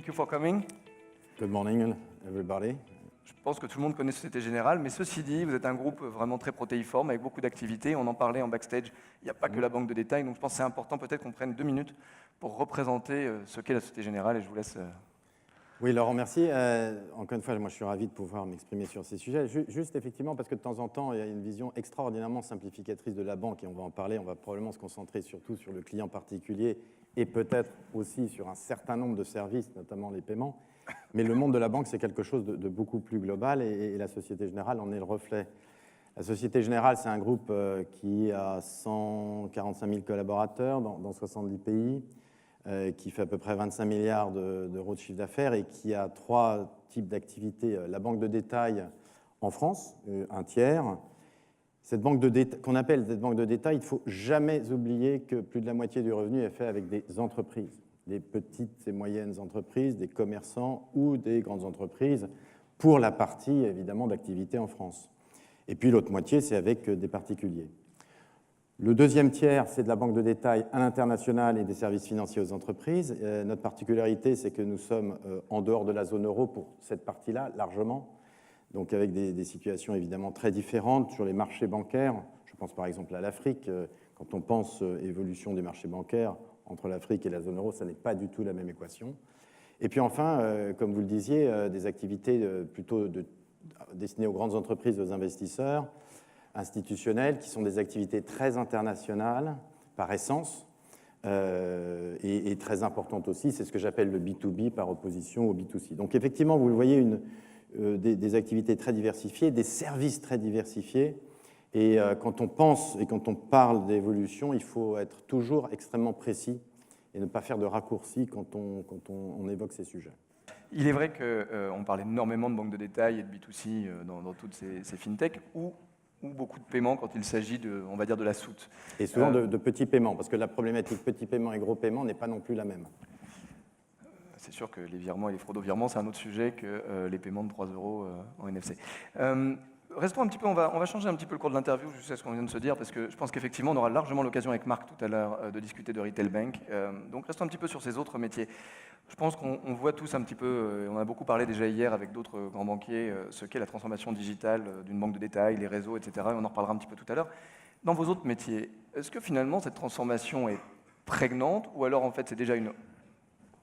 Thank you for coming. Good morning, everybody. Je pense que tout le monde connaît Société Générale, mais ceci dit, vous êtes un groupe vraiment très protéiforme, avec beaucoup d'activités. On en parlait en backstage, il n'y a pas que la banque de détail, donc je pense que c'est important peut-être qu'on prenne 2 minutes pour représenter ce qu'est la Société Générale, et je vous laisse... Oui, Laurent, merci. Encore une fois, moi, je suis ravi de pouvoir m'exprimer sur ces sujets. Juste effectivement, parce que de temps en temps, il y a une vision extraordinairement simplificatrice de la banque, et on va en parler, on va probablement se concentrer surtout sur le client particulier, et peut-être aussi sur un certain nombre de services, notamment les paiements. Mais le monde de la banque, c'est quelque chose de beaucoup plus global, et la Société Générale en est le reflet. La Société Générale, c'est un groupe qui a 145 000 collaborateurs dans 70 pays, qui fait à peu près 25 milliards d'euros de chiffre d'affaires et qui a 3 types d'activités. La banque de détail en France, un tiers. Cette banque de détail, qu'on appelle cette banque de détail, il ne faut jamais oublier que plus de la moitié du revenu est fait avec des entreprises, des petites et moyennes entreprises, des commerçants ou des grandes entreprises, pour la partie évidemment d'activité en France. Et puis l'autre moitié, c'est avec des particuliers. Le deuxième tiers, c'est de la banque de détail à l'international et des services financiers aux entreprises. Notre particularité, c'est que nous sommes en dehors de la zone euro pour cette partie-là, largement, donc avec des situations évidemment très différentes sur les marchés bancaires. Je pense par exemple à l'Afrique. Quand on pense évolution des marchés bancaires entre l'Afrique et la zone euro, ça n'est pas du tout la même équation. Et puis enfin, comme vous le disiez, des activités plutôt destinées aux grandes entreprises, aux investisseurs, institutionnelles, qui sont des activités très internationales par essence et très importantes aussi. C'est ce que j'appelle le B2B par opposition au B2C. Donc effectivement, vous le voyez, des activités très diversifiées, des services très diversifiés. Et quand on pense et quand on parle d'évolution, il faut être toujours extrêmement précis et ne pas faire de raccourcis quand on évoque ces sujets. Il est vrai qu'on parle énormément de banque de détail et de B2C dans toutes ces fintechs, ou beaucoup de paiements quand il s'agit de, on va dire, de la soute. Et souvent de petits paiements, parce que la problématique petits paiements et gros paiements n'est pas non plus la même. C'est sûr que les virements et les fraudes aux virements, c'est un autre sujet que les paiements de 3 € en NFC. Restons un petit peu, on va changer un petit peu le cours de l'interview, je sais ce qu'on vient de se dire, parce que je pense qu'effectivement, on aura largement l'occasion avec Marc tout à l'heure de discuter de Retail Bank. Donc restons un petit peu sur ces autres métiers. Je pense qu'on voit tous un petit peu, on a beaucoup parlé déjà hier avec d'autres grands banquiers, ce qu'est la transformation digitale d'une banque de détail, les réseaux, etc. Et on en reparlera un petit peu tout à l'heure. Dans vos autres métiers, est-ce que finalement cette transformation est prégnante, ou alors en fait c'est déjà une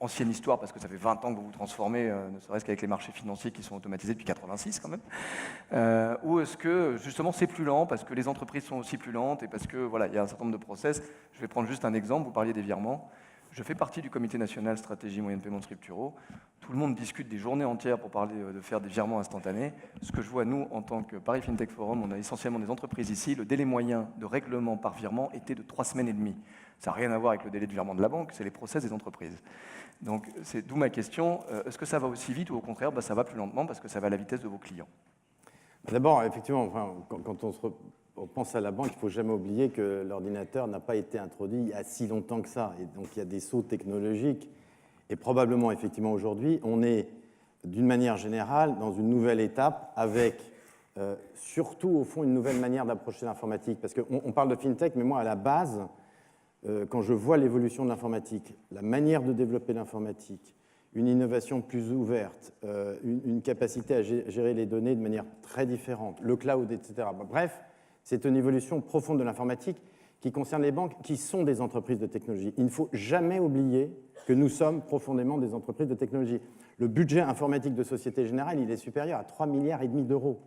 ancienne histoire, parce que ça fait 20 ans que vous vous transformez, ne serait-ce qu'avec les marchés financiers qui sont automatisés depuis 86 quand même, ou est-ce que justement c'est plus lent, parce que les entreprises sont aussi plus lentes, et parce que voilà, il y a un certain nombre de process. Je vais prendre juste un exemple, vous parliez des virements. Je fais partie du comité national stratégie moyens de paiement structuraux. Tout le monde discute des journées entières pour parler de faire des virements instantanés. Ce que je vois, nous, en tant que Paris FinTech Forum, on a essentiellement des entreprises ici. Le délai moyen de règlement par virement était de 3 semaines et demie. Ça n'a rien à voir avec le délai de virement de la banque, c'est les process des entreprises. Donc, c'est d'où ma question. Est-ce que ça va aussi vite, ou au contraire, ça va plus lentement parce que ça va à la vitesse de vos clients? D'abord, effectivement, enfin, quand on pense à la banque, il ne faut jamais oublier que l'ordinateur n'a pas été introduit il y a si longtemps que ça. Et donc, il y a des sauts technologiques. Et probablement, effectivement, aujourd'hui, on est, d'une manière générale, dans une nouvelle étape avec, surtout, au fond, une nouvelle manière d'approcher l'informatique. Parce qu'on parle de FinTech, mais moi, à la base, quand je vois l'évolution de l'informatique, la manière de développer l'informatique, une innovation plus ouverte, une capacité à gérer les données de manière très différente, le cloud, etc. Bref, c'est une évolution profonde de l'informatique qui concerne les banques, qui sont des entreprises de technologie. Il ne faut jamais oublier que nous sommes profondément des entreprises de technologie. Le budget informatique de Société Générale, il est supérieur à 3,5 milliards d'euros.